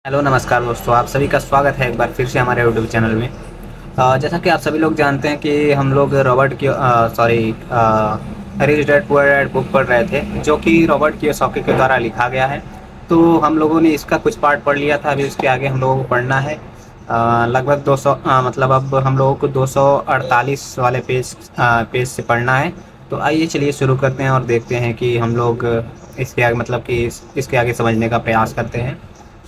Hello नमस्कार दोस्तों, आप सभी का स्वागत है एक बार फिर से हमारे यूट्यूब चैनल में। जैसा कि आप सभी लोग जानते हैं कि हम लोग रॉबर्ट की rich dad poor dad book पढ़ रहे थे, जो कि रॉबर्ट कियोसाकी के द्वारा लिखा गया है। तो हम लोगों ने इसका कुछ पार्ट पढ़ लिया था, अभी उसके आगे हम लोगों को पढ़ना है। लगभग 200 मतलब अब हम लोगों को 248 वाले पेज से पढ़ना है। तो आइए चलिए शुरू करते हैं और देखते हैं कि हम लोग इसके आगे मतलब कि इसके आगे समझने का प्रयास करते हैं।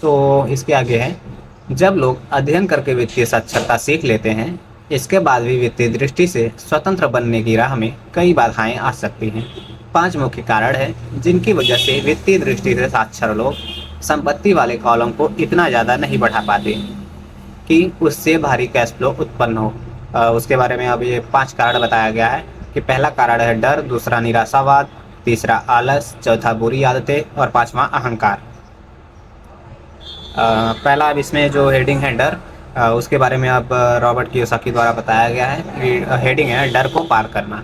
तो इसके आगे है, जब लोग अध्ययन करके वित्तीय साक्षरता सीख लेते हैं, इसके बाद भी वित्तीय दृष्टि से स्वतंत्र बनने की राह में कई बाधाएं आ सकती हैं। 5 मुख्य कारण हैं जिनकी वजह से वित्तीय दृष्टि से साक्षर लोग संपत्ति वाले कॉलम को इतना ज़्यादा नहीं बढ़ा पाते कि उससे भारी कैश फ्लो उत्पन्न हो। उसके बारे में अब ये 5 कारण बताया गया है कि पहला कारण है डर, दूसरा निराशावाद, तीसरा आलस, चौथा बुरी आदतें और पांचवा अहंकार। पहला अब इसमें जो हेडिंग है डर, उसके बारे में अब रॉबर्ट कियोसाकी द्वारा बताया गया है। हेडिंग है डर को पार करना।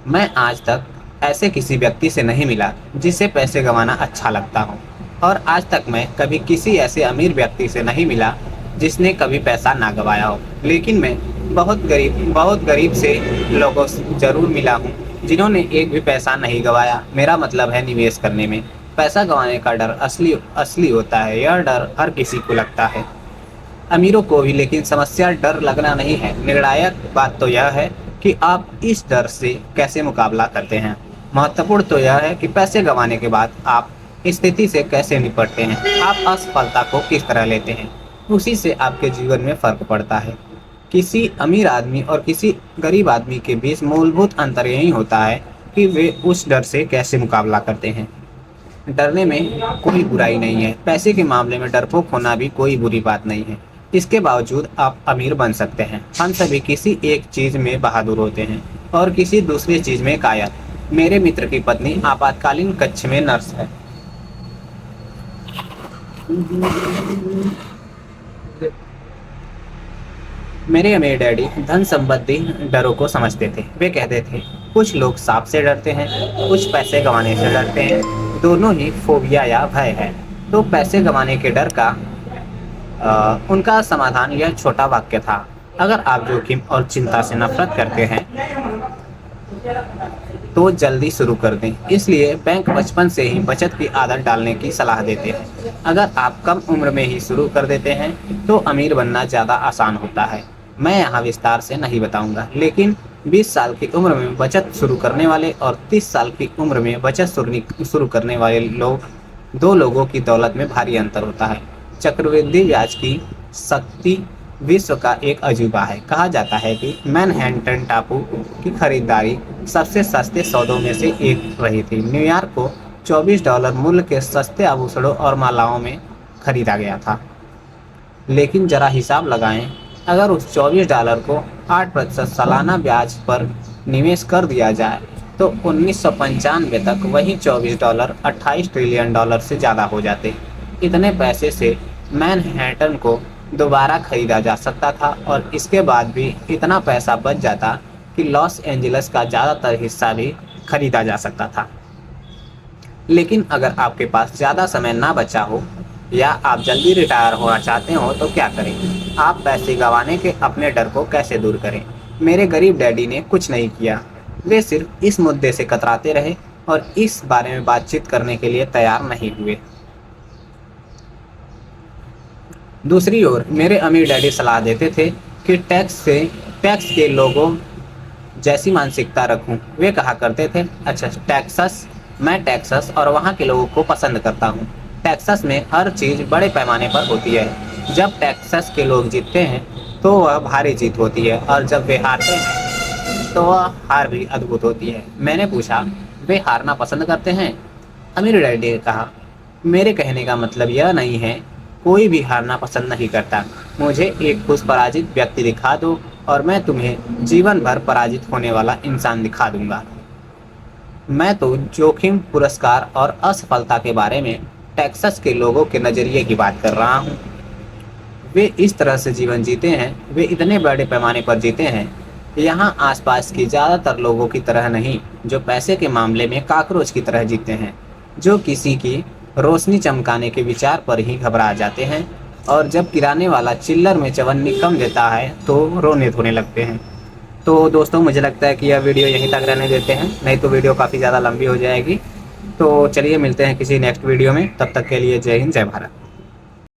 मैं आज तक ऐसे किसी व्यक्ति से नहीं मिला जिसे पैसे गंवाना अच्छा लगता हो, और आज तक मैं कभी किसी ऐसे अमीर व्यक्ति से नहीं मिला जिसने कभी पैसा ना गंवाया हो। लेकिन मैं बहुत गरीब से लोगों से जरूर मिला हूँ जिन्होंने एक भी पैसा नहीं गंवाया। मेरा मतलब है निवेश करने में पैसा गंवाने का डर असली असली होता है। यह डर हर किसी को लगता है, अमीरों को भी। लेकिन समस्या डर लगना नहीं है, निर्णायक बात तो यह है कि आप इस डर से कैसे मुकाबला करते हैं। महत्वपूर्ण तो यह है कि पैसे गंवाने के बाद आप स्थिति से कैसे निपटते हैं, आप असफलता को किस तरह लेते हैं। उसी से आपके जीवन में फर्क पड़ता है। किसी अमीर आदमी और किसी गरीब आदमी के बीच मूलभूत अंतर यही होता है कि वे उस डर से कैसे मुकाबला करते हैं। डरने में कोई बुराई नहीं है, पैसे के मामले में डरपोक होना भी कोई बुरी बात नहीं है। इसके बावजूद आप अमीर बन सकते हैं। हम सभी किसी एक चीज में बहादुर होते हैं और किसी दूसरी चीज में कायर। मेरे मित्र की पत्नी आपातकालीन कक्ष में नर्स है। मेरे अमीर डैडी धन संबंधी डरों को समझते थे। वे कहते थे, कुछ लोग सांप से डरते हैं, कुछ पैसे गंवाने से डरते हैं, दोनों ही फोबिया या भय है। तो पैसे गंवाने के डर का उनका समाधान यह छोटा वाक्य था, अगर आप जोखिम और चिंता से नफरत करते हैं तो जल्दी शुरू कर दें। इसलिए बैंक बचपन से ही बचत की आदत डालने की सलाह देते हैं। अगर आप कम उम्र में ही शुरू कर देते हैं तो अमीर बनना ज़्यादा आसान होता है। मैं यहाँ विस्तार से नहीं बताऊंगा, लेकिन 20 साल की उम्र में बचत शुरू करने वाले और 30 साल की उम्र में बचत शुरू करने वाले दो लोगों की दौलत में भारी अंतर होता है। चक्रवृद्धि ब्याज की शक्ति विश्व का एक अजूबा है। कहा जाता है कि मैनहट्टन टापू की खरीदारी सबसे सस्ते सौदों में से एक रही थी। न्यूयॉर्क को $24 मूल्य के सस्ते आभूषणों और मालाओं में खरीदा गया था। लेकिन जरा हिसाब लगाएं, अगर उस $24 को 8% सालाना ब्याज पर निवेश कर दिया जाए तो 1995 तक वही $24 $28 ट्रिलियन से ज़्यादा हो जाते। इतने पैसे से मैनहट्टन को दोबारा खरीदा जा सकता था, और इसके बाद भी इतना पैसा बच जाता कि लॉस एंजलिस का ज़्यादातर हिस्सा भी खरीदा जा सकता था। लेकिन अगर आपके पास ज़्यादा समय ना बचा हो या आप जल्दी रिटायर होना चाहते हो तो क्या करें? आप पैसे गंवाने के अपने डर को कैसे दूर करें? मेरे गरीब डैडी ने कुछ नहीं किया। वे सिर्फ इस मुद्दे से कतराते रहे और इस बारे में बातचीत करने के लिए तैयार नहीं हुए। दूसरी ओर मेरे अमीर डैडी सलाह देते थे कि टैक्स के लोगों जैसी मानसिकता रखूं। वे कहा करते थे, अच्छा मैं टेक्सास और वहाँ के लोगों को पसंद करता हूँ। टेक्सास में हर चीज़ बड़े पैमाने पर होती है। जब टेक्सास के लोग जीतते हैं तो वह भारी जीत होती है, और जब वे हारते हैं तो वह हार भी अद्भुत होती है। मैंने पूछा, वे हारना पसंद करते हैं? अमीर डैडी ने कहा, मेरे कहने का मतलब यह नहीं है कोई भी हारना पसंद नहीं करता। मुझे एक खुश पराजित व्यक्ति दिखा दो और मैं तुम्हें जीवन भर पराजित होने वाला इंसान दिखा दूंगा। मैं तो जोखिम, पुरस्कार और असफलता के बारे में टेक्सास के लोगों के नज़रिए की बात कर रहा हूँ। वे इस तरह से जीवन जीते हैं, वे इतने बड़े पैमाने पर जीते हैं। यहाँ आसपास की ज़्यादातर लोगों की तरह नहीं, जो पैसे के मामले में कॉकरोच की तरह जीते हैं, जो किसी की रोशनी चमकाने के विचार पर ही घबरा जाते हैं, और जब किराने वाला चिल्लर में चवन्नी कम देता है तो रोने धोने लगते हैं। तो दोस्तों, मुझे लगता है कि यह वीडियो यहीं तक रहने देते हैं, नहीं तो वीडियो काफ़ी ज़्यादा लंबी हो जाएगी। तो चलिए मिलते हैं किसी नेक्स्ट वीडियो में, तब तक के लिए जय हिंद जय भारत।